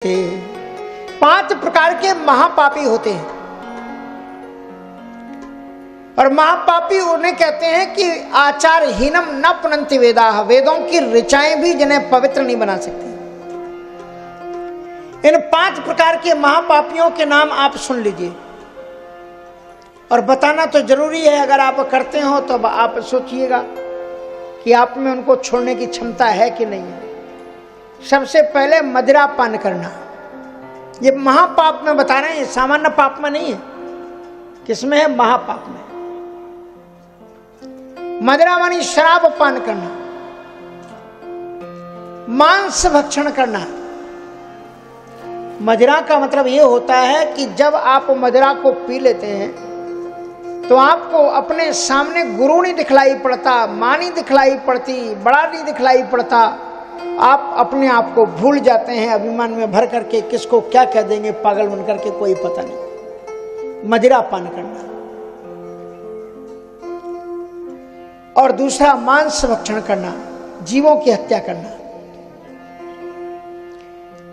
5 प्रकार के महापापी होते हैं और महापापी उन्हें कहते हैं कि आचारहीनम न पुनन्ति वेदाः, वेदों की ऋचाएं भी जिन्हें पवित्र नहीं बना सकती। इन 5 प्रकार के महापापियों के नाम आप सुन लीजिए और बताना तो जरूरी है। अगर आप करते हो तो आप सोचिएगा कि आप में उनको छोड़ने की क्षमता है कि नहीं है। सबसे पहले मदिरा पान करना, ये महापाप में बता रहे हैं, सामान्य पाप में नहीं है। किसमें है? महापाप में। मदिरा मानी शराब पान करना, मांस भक्षण करना। मदिरा का मतलब ये होता है कि जब आप मदिरा को पी लेते हैं तो आपको अपने सामने गुरु नहीं दिखलाई पड़ता, मां नहीं दिखलाई पड़ती, बड़ा नहीं दिखलाई पड़ता। आप अपने आप को भूल जाते हैं अभिमान में भर करके, किसको क्या कह देंगे पागल बन करके, कोई पता नहीं। मदिरा पान करना। और दूसरा मांस भक्षण करना, जीवों की हत्या करना।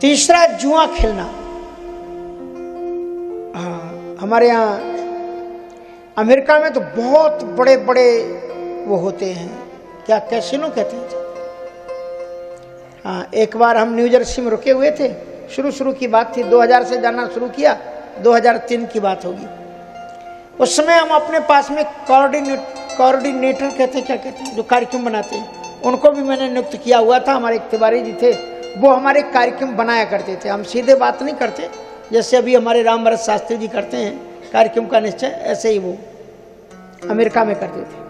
तीसरा जुआ खेलना। हमारे यहाँ अमेरिका में तो बहुत बड़े बड़े वो होते हैं, क्या कैसीनो कहते हैं। हाँ, एक बार हम न्यू जर्सी में रुके हुए थे, शुरू की बात थी, 2000 से जाना शुरू किया, 2003 की बात होगी। उस समय हम अपने पास में कोऑर्डिनेटर कहते हैं, क्या कहते हैं, जो कार्यक्रम बनाते हैं, उनको भी मैंने नियुक्त किया हुआ था। हमारे एक तिवारी जी थे, वो हमारे कार्यक्रम बनाया करते थे। हम सीधे बात नहीं करते, जैसे अभी हमारे राम भरत शास्त्री जी करते हैं कार्यक्रम का निश्चय, ऐसे ही वो अमेरिका में करते थे।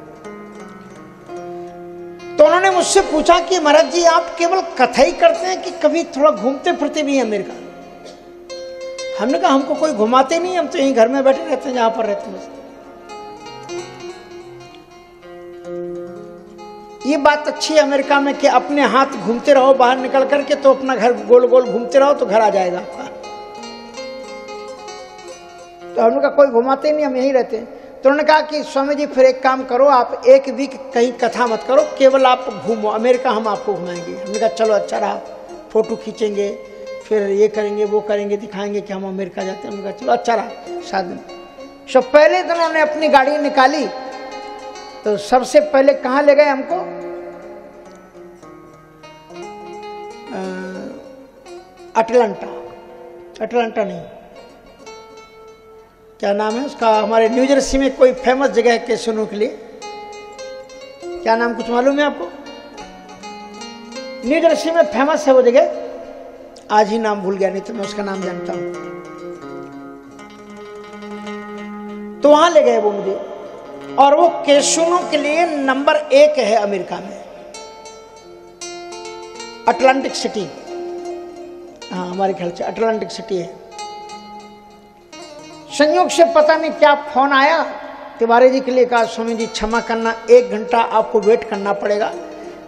तो उन्होंने मुझसे पूछा कि महाराज जी आप केवल कथा ही करते हैं कि कभी थोड़ा घूमते फिरते भी हैं अमेरिका? हमने कहा हमको कोई घुमाते नहीं, हम तो यहीं घर में बैठे रहते हैं जहां पर रहते हैं। ये बात अच्छी है अमेरिका में कि अपने हाथ घूमते रहो बाहर निकल करके, तो अपना घर गोल गोल घूमते रहो तो घर आ जाएगा आपका। तो हमने कहा कोई घुमाते नहीं, हम यहीं रहते हैं। तो उन्होंने कहा कि स्वामी जी फिर एक काम करो, आप एक वीक कहीं कथा मत करो, केवल आप घूमो, अमेरिका हम आपको घुमाएंगे। हमने कहा चलो अच्छा रहा, फोटो खींचेंगे, फिर ये करेंगे वो करेंगे, दिखाएंगे कि हम अमेरिका जाते हैं। हमने कहा चलो अच्छा रहा। 7 दिन। तो पहले दिन उन्होंने अपनी गाड़ी निकाली, तो सबसे पहले कहाँ ले गए हमको? अटलांटा नहीं, क्या नाम है उसका, हमारे न्यू जर्सी में कोई फेमस जगह है कैसीनो के लिए, क्या नाम कुछ मालूम है आपको? न्यू जर्सी में फेमस है वो जगह, आज ही नाम भूल गया, नहीं तो मैं उसका नाम जानता हूं। तो वहां ले गए वो मुझे, और वो कैसीनो के लिए नंबर 1 है अमेरिका में, अटलांटिक सिटी। हाँ, हमारे ख्याल से अटलांटिक सिटी है। संयोग से पता नहीं क्या फोन आया तिवारी जी के लिए, कहा स्वामी जी क्षमा करना, 1 घंटा आपको वेट करना पड़ेगा।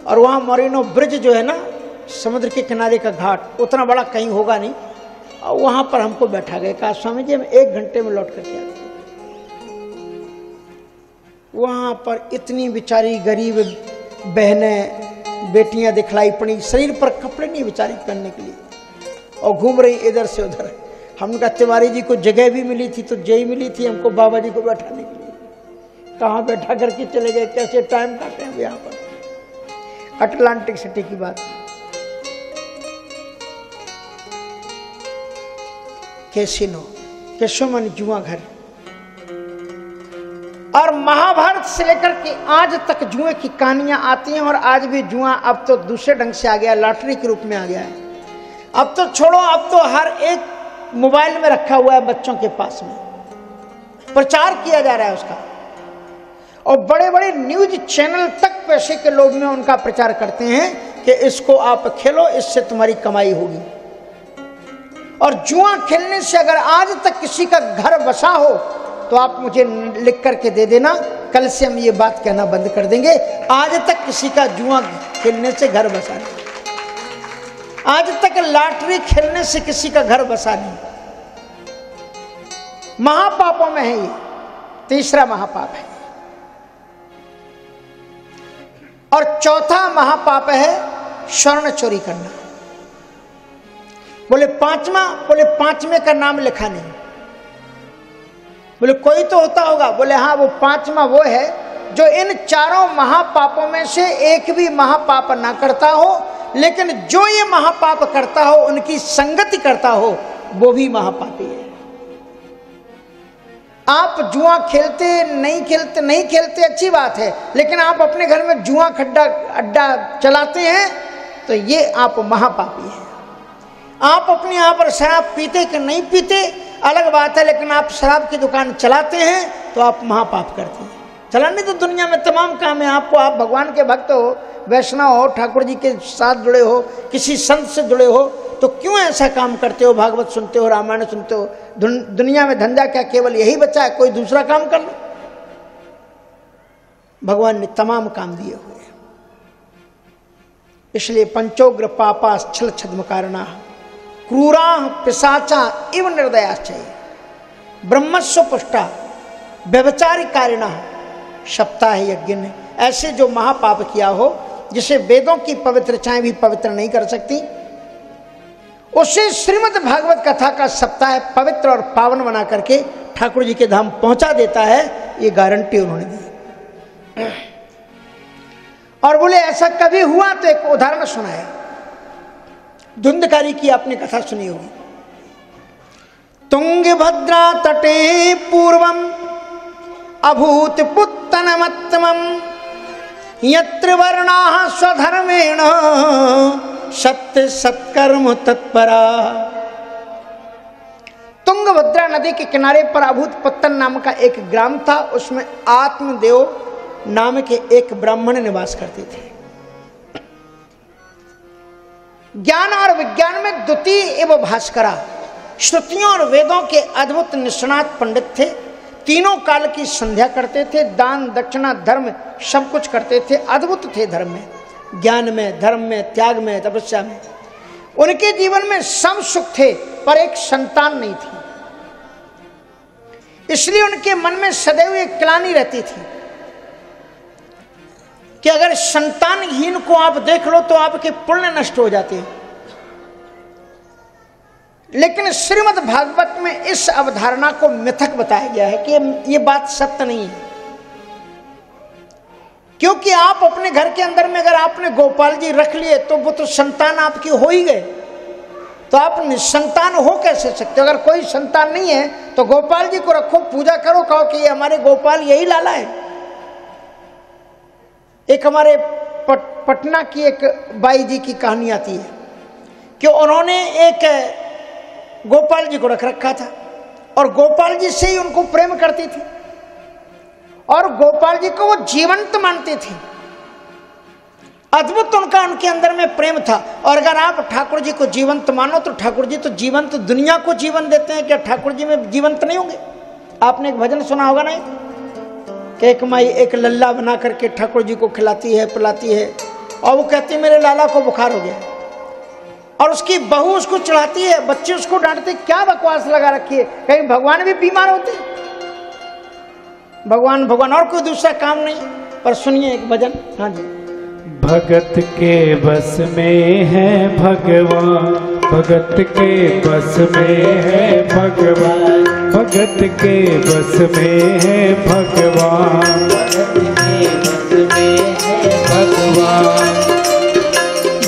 और वहाँ मोरिनो ब्रिज जो है ना, समुद्र के किनारे का घाट, उतना बड़ा कहीं होगा नहीं, और वहाँ पर हमको बैठा गए। कहा स्वामी जी हम 1 घंटे में लौट करके आते। वहाँ पर इतनी बेचारी गरीब बहनें बेटियाँ दिखलाई पड़ी, शरीर पर कपड़े नहीं बेचारी पहनने के लिए, और घूम रही इधर से उधर। हमने कहा तिवारी जी को जगह भी मिली थी तो जय मिली थी हमको बाबा जी को बैठाने के लिए, कहाँ बैठा करके चले गए, कैसे टाइम काटे हैं यहाँ पर। अटलांटिक सिटी की बात। कैसीनो मानी जुआ घर। और महाभारत से लेकर के आज तक जुए की कहानियां आती हैं, और आज भी जुआ अब तो दूसरे ढंग से आ गया, लॉटरी के रूप में आ गया है। अब तो छोड़ो, अब तो हर एक मोबाइल में रखा हुआ है बच्चों के पास में, प्रचार किया जा रहा है उसका, और बड़े बड़े न्यूज चैनल तक पैसे के लोभ में उनका प्रचार करते हैं कि इसको आप खेलो, इससे तुम्हारी कमाई होगी। और जुआ खेलने से अगर आज तक किसी का घर बसा हो तो आप मुझे लिख करके दे देना, कल से हम ये बात कहना बंद कर देंगे, आज तक किसी का जुआ खेलने से घर बसा नहीं, आज तक लॉटरी खेलने से किसी का घर बसा नहीं। महापापों में है ये, तीसरा महापाप है। और चौथा महापाप है स्वर्ण चोरी करना। बोले पांचवा, बोले पांचवें का नाम लिखा नहीं। बोले कोई तो होता होगा, बोले हाँ वो पांचवा वो है जो इन चारों महापापों में से एक भी महापाप ना करता हो, लेकिन जो ये महापाप करता हो उनकी संगति करता हो वो भी महापापी है। आप जुआ खेलते नहीं खेलते अच्छी बात है, लेकिन आप अपने घर में जुआ खड्डा अड्डा चलाते हैं तो ये आप महापापी हैं। आप अपने यहाँ पर शराब पीते कि नहीं पीते अलग बात है, लेकिन आप शराब की दुकान चलाते हैं तो आप महापाप करते हैं। चलाने तो दुनिया में तमाम काम है आपको, आप भगवान के भक्त हो, वैष्णव हो, ठाकुर जी के साथ जुड़े हो, किसी संत से जुड़े हो, तो क्यों ऐसा काम करते हो? भागवत सुनते हो, रामायण सुनते हो। दुनिया में धंधा क्या केवल यही बचा है? कोई दूसरा काम कर लो। भगवान ने तमाम काम दिए हुए, इसलिए पंचोग्र पापा छल छद्म कारणा क्रूरा पिशाचा इव निर्दयाश्चय ब्रह्मस्व पुष्टा व्यभिचारी कारिणा सप्ताह यज्ञ ने। ऐसे जो महापाप किया हो, जिसे वेदों की पवित्र चाहें भी पवित्र नहीं कर सकती, उसे श्रीमद् भागवत कथा का सप्ताह पवित्र और पावन बना करके ठाकुर जी के धाम पहुंचा देता है। ये गारंटी उन्होंने दी। और बोले ऐसा कभी हुआ तो एक उदाहरण सुनाया। धुंधकारी की आपने कथा सुनी होगी। तुंगभद्रा तटे पूर्वम अभूत पुत्तनमत्तमं यत्र वर्णाः स्वधर्मेण सत्य सत्कर्म तत्परा। तुंगभद्रा नदी के किनारे पर अभूत पत्तन नाम का एक ग्राम था। उसमें आत्मदेव नाम के एक ब्राह्मण निवास करते थे। ज्ञान और विज्ञान में द्वितीय एवं भास्करा, श्रुतियों और वेदों के अद्भुत निष्णात पंडित थे। तीनों काल की संध्या करते थे, दान दक्षिणा धर्म सब कुछ करते थे। अद्भुत थे धर्म में, ज्ञान में, धर्म में, त्याग में, तपस्या में। उनके जीवन में सब सुख थे, पर एक संतान नहीं थी। इसलिए उनके मन में सदैव एक ग्लानि रहती थी कि अगर संतानहीन को आप देख लो तो आपके पुण्य नष्ट हो जाते हैं। लेकिन श्रीमद् भागवत में इस अवधारणा को मिथक बताया गया है कि ये बात सत्य नहीं है। क्योंकि आप अपने घर के अंदर में अगर आपने गोपाल जी रख लिए तो वो तो संतान आपकी हो ही गए, तो आप निसंतान हो कैसे सकते हो? अगर कोई संतान नहीं है तो गोपाल जी को रखो, पूजा करो, कहो कि ये हमारे गोपाल यही लाला है। एक हमारे पटना की एक बाई जी की कहानी आती है कि उन्होंने एक गोपाल जी को रख रखा था और गोपाल जी से ही उनको प्रेम करती थी और गोपाल जी को वो जीवंत मानते थे। अद्भुत उनके अंदर में प्रेम था। और अगर आप ठाकुर जी को जीवंत मानो तो ठाकुर जी तो जीवंत दुनिया को जीवन देते हैं, क्या ठाकुर जी में जीवंत नहीं होंगे? आपने एक भजन सुना होगा नहीं कि एक माई एक लल्ला बना करके ठाकुर जी को खिलाती है पिलाती है और वो कहती है मेरे लाला को बुखार हो गया, और उसकी बहू उसको चढ़ाती है, बच्चे उसको डांटते, क्या बकवास लगा रखी है, कहीं भगवान भी बीमार होते? भगवान भगवान और कोई दूसरा काम नहीं। पर सुनिए एक भजन। हाँ जी। भगत के बस में है भगवान, भगत के बस में है भगवान, भगत के बस में है भगवान, भगत के बस में है भगवान।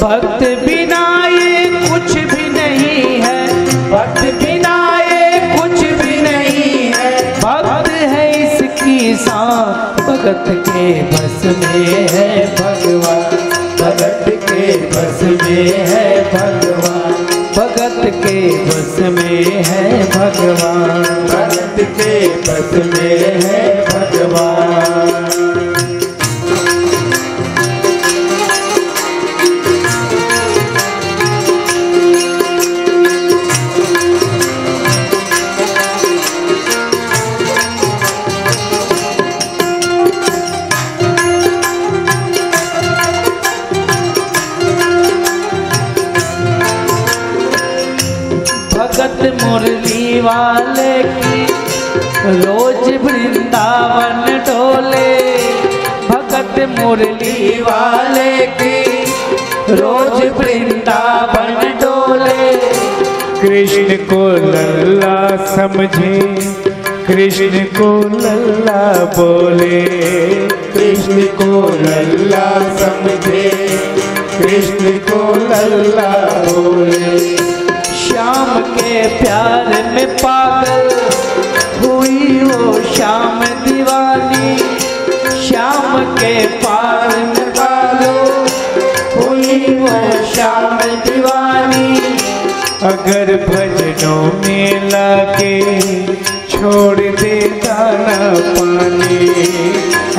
भक्त बिना ये कुछ भी नहीं है, भक्त बिना ये कुछ भी नहीं है, भक्त है इसकी शान, भगत के बस में है भगवान, भगत के बस में है भगवान, भगत के बस में है भगवान, भगत के बस में है भगवान। भगत मुरली वाले की रोज वृंदावन डोले, भगत मुरली वाले की रोज वृंदावन डोले, कृष्ण को लल्ला समझे, कृष्ण को लल्ला बोले, कृष्ण को लल्ला समझे, कृष्ण को लल्ला बोले। श्याम के प्यार में पागल हुई वो श्याम दीवानी, श्याम के प्यार में पागल हुई वो श्याम दीवानी। अगर भजनों में लागे छोड़ दे दाना पानी,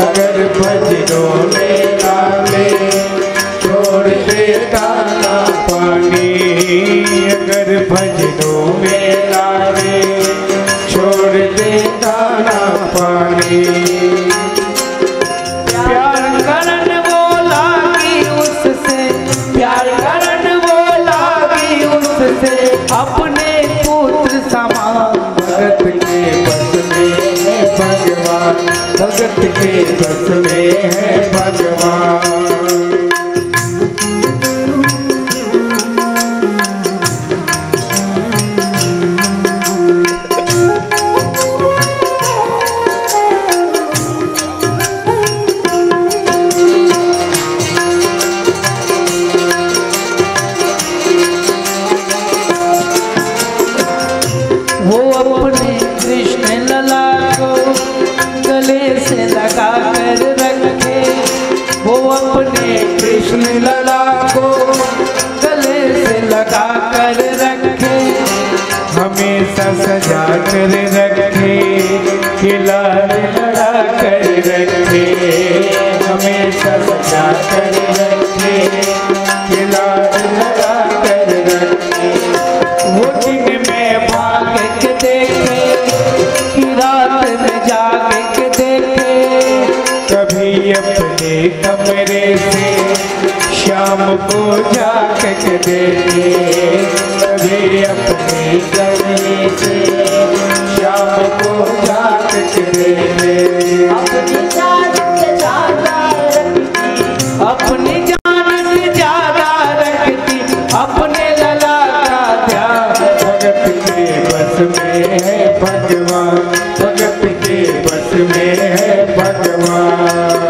अगर भजनों में लागे छोड़ दे दाना पानी, अगर भजनों में लागे छोड़ दे दाना पानी। प्यार करन वो लागी उससे, प्यार करन वो लागी उससे, अपने पुत्र समान। भगत के बस में है भगवान, भगत के बस में है भगवान। वो अपने कृष्ण लला को गले से लगा कर रखे, वो अपने कृष्ण लला को गले से लगा कर रखे। हमेशा सजा कर रखे, खिलाड़ लड़ा कर रखे, हमेशा सजा कर रखे, खिलाड़ लड़ा कर रखे। वो दिन में भाग के देखे कि रात में जाग के देखे, कभी अपने कमरे से शाम को जाग के देखे, कभी अपने कमरे से शाम को जाग के देखे। अपनी जान से ज्यादा रखती, अपनी जान से ज्यादा रखती, अपने लला का ध्यान। भगत के बस में है भगवान, भगत के बस में है भगवान।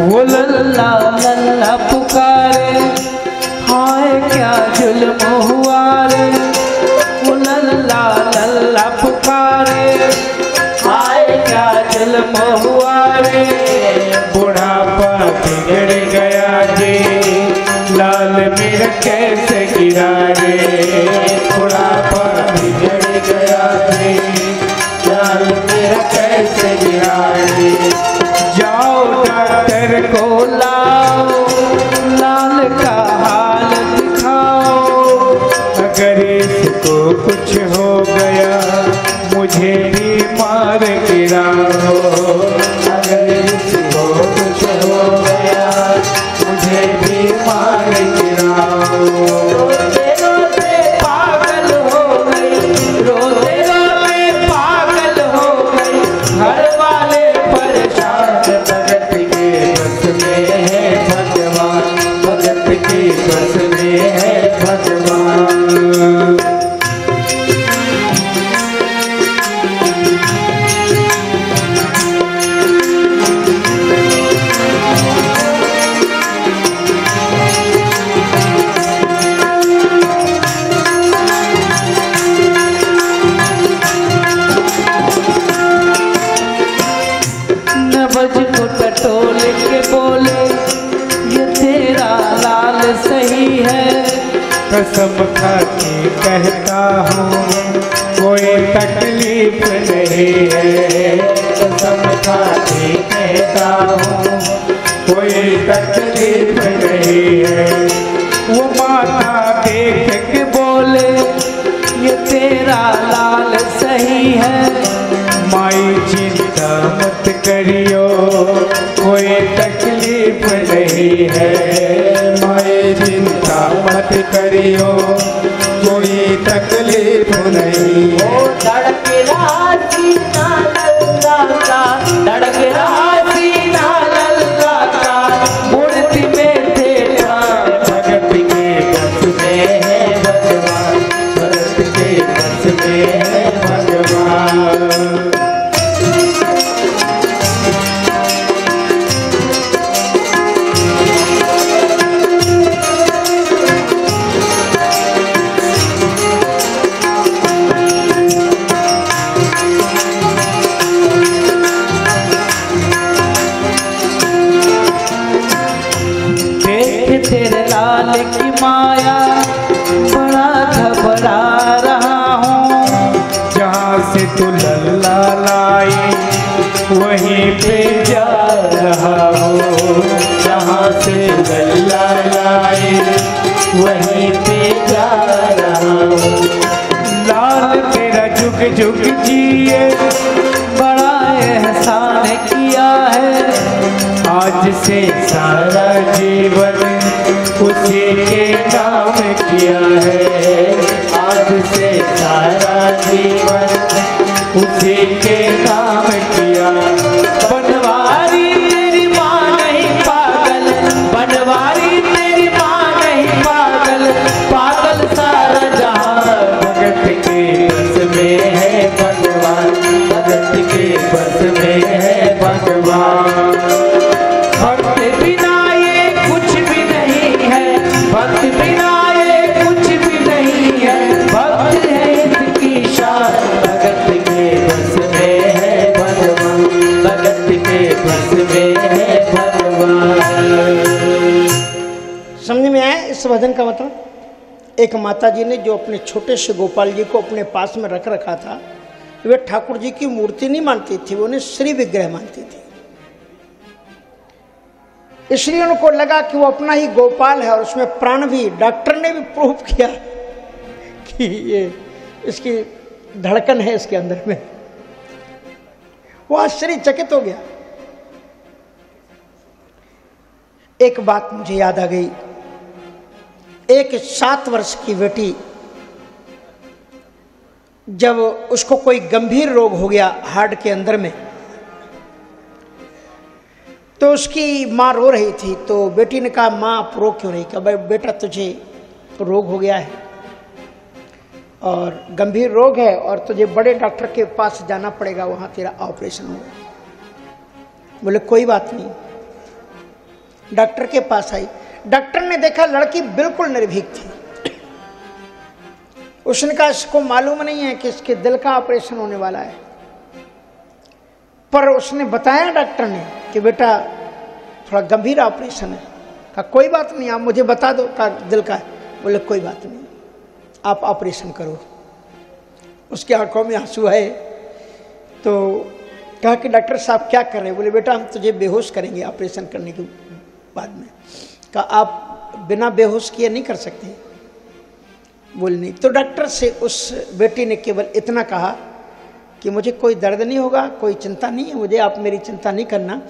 वो लल्ला लल्ला पुकारे, हाय क्या जुल्म हुआ रे। वो लल्ला लल्ला पुकारे, हाय क्या जुल्म हुआ रे। बुढ़ापा बिगड़ गया रे, लाल मेरा कैसे गिरा रे। बुढ़ापा बिगड़ गया रे, लाल मेरा कैसे गिरा रे। जाओ डॉक्टर को लाओ, लाल का हाल दिखाओ। अगर इसको कुछ हो गया मुझे भी मार गिराओ, अगर इसको कुछ हो गया मुझे भी मार गिराओ। रोते रोते पागल हो गई, रोते रोते पागल हो गई, घर वाले परेशान। भगत के बस में है भगवान, भगत के बस में है भगवान। नबज को टटोल के बोले, ये तेरा लाल सही है। कसम खा के कहता हूँ कोई तकलीफ नहीं है, कसम खा के कहता हूँ कोई तकलीफ नहीं है। वो माता देख के बोले, ये तेरा लाल सही है। माई चिंता मत करियो कोई तकलीफ रही है। माए चिंता मत करियो, कोई तकलीफ नहीं। धड़क रहा सीना लल्ला का, धड़क रहा सीना लल्ला का, मूर्ति में तेरा भगत के बस में है भगवान, भगत के बस में है भगवान। तेरे लाल की माया बड़ा घबरा रहा हूँ। जहाँ से तू लल्ला लाई वहीं पे जा रहा हूँ। जहाँ से लल्ला लाई वहीं पे जा रहा हूँ। लाल तेरा जुग जुग जिए, बड़ा एहसान किया है, आज से सारा जीवन उसी के नाम किया है। आज से सारा जीवन उसी के नाम किया। बनवारी तेरी माँ नहीं पागल, बनवारी तेरी माँ नहीं पागल, पागल सारा जहां। भगत के बस में है भगवान, भगत के बस में है भगवान। भक्त बिना ये कुछ भी नहीं है, भक्त बिना ये कुछ भी नहीं है, भक्त है इसकी शान। भगत के बस में है भगवान, भगत के बस में है भगवान। समझ में आया इस भजन का मतलब? एक माता जी ने जो अपने छोटे से गोपाल जी को अपने पास में रख रखा था, वे ठाकुर जी की मूर्ति नहीं मानती थी, वो उन्हें श्री विग्रह मानती थी। इसलिए उनको लगा कि वो अपना ही गोपाल है और उसमें प्राण भी। डॉक्टर ने भी प्रूव किया कि ये इसकी धड़कन है इसके अंदर में। वो आश्चर्यचकित हो गया। एक बात मुझे याद आ गई। एक 7 वर्ष की बेटी, जब उसको कोई गंभीर रोग हो गया हार्ट के अंदर में, तो उसकी माँ रो रही थी। तो बेटी ने कहा, माँ आप रो क्यों नहीं? कहा, भाई बेटा तुझे रोग हो गया है और गंभीर रोग है और तुझे बड़े डॉक्टर के पास जाना पड़ेगा, वहाँ तेरा ऑपरेशन होगा। बोले कोई बात नहीं। डॉक्टर के पास आई। डॉक्टर ने देखा लड़की बिल्कुल निर्भीक थी। उसने कहा इसको मालूम नहीं है कि इसके दिल का ऑपरेशन होने वाला है, पर उसने बताया डॉक्टर ने कि बेटा थोड़ा गंभीर ऑपरेशन है। कहा कोई बात नहीं, आप मुझे बता दो का दिल का है। बोले कोई बात नहीं, आप ऑपरेशन करो। उसकी आंखों में आंसू आए। तो कहा कि डॉक्टर साहब क्या कर रहे हैं? बोले बेटा हम तुझे बेहोश करेंगे ऑपरेशन करने के बाद में। कहा आप बिना बेहोश किए नहीं कर सकते? बोले नहीं। तो डॉक्टर से उस बेटी ने केवल इतना कहा कि मुझे कोई दर्द नहीं होगा, कोई चिंता नहीं है मुझे, आप मेरी चिंता नहीं करना,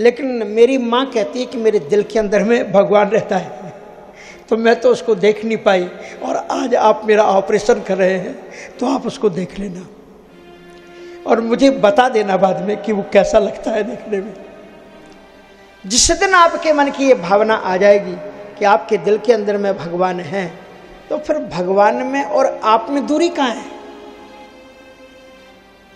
लेकिन मेरी माँ कहती है कि मेरे दिल के अंदर में भगवान रहता है, तो मैं तो उसको देख नहीं पाई, और आज आप मेरा ऑपरेशन कर रहे हैं तो आप उसको देख लेना और मुझे बता देना बाद में कि वो कैसा लगता है देखने में। जिस दिन आपके मन की ये भावना आ जाएगी कि आपके दिल के अंदर में भगवान है, तो फिर भगवान में और आप में दूरी कहाँ है?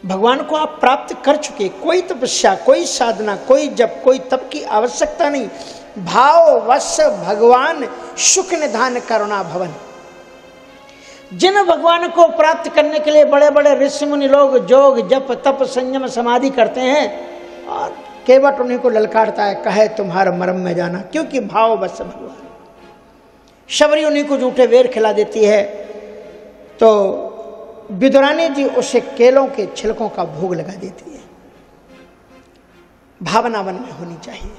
भगवान को आप प्राप्त कर चुके। कोई तपस्या, कोई साधना, कोई जप, कोई तप की आवश्यकता नहीं। भाव वश भगवान सुख निधान करुणा भवन। जिन भगवान को प्राप्त करने के लिए बड़े बड़े ऋषि मुनि लोग जोग जप तप संयम समाधि करते हैं, और केवट उन्हीं को ललकारता है, कहे तुम्हारा मर्म में जाना, क्योंकि भाव वश भगवान। शबरी उन्हीं को झूठे वेर खिला देती है, तो विदुरानी जी उसे केलों के छिलकों का भोग लगा देती है। भावना मन में होनी चाहिए।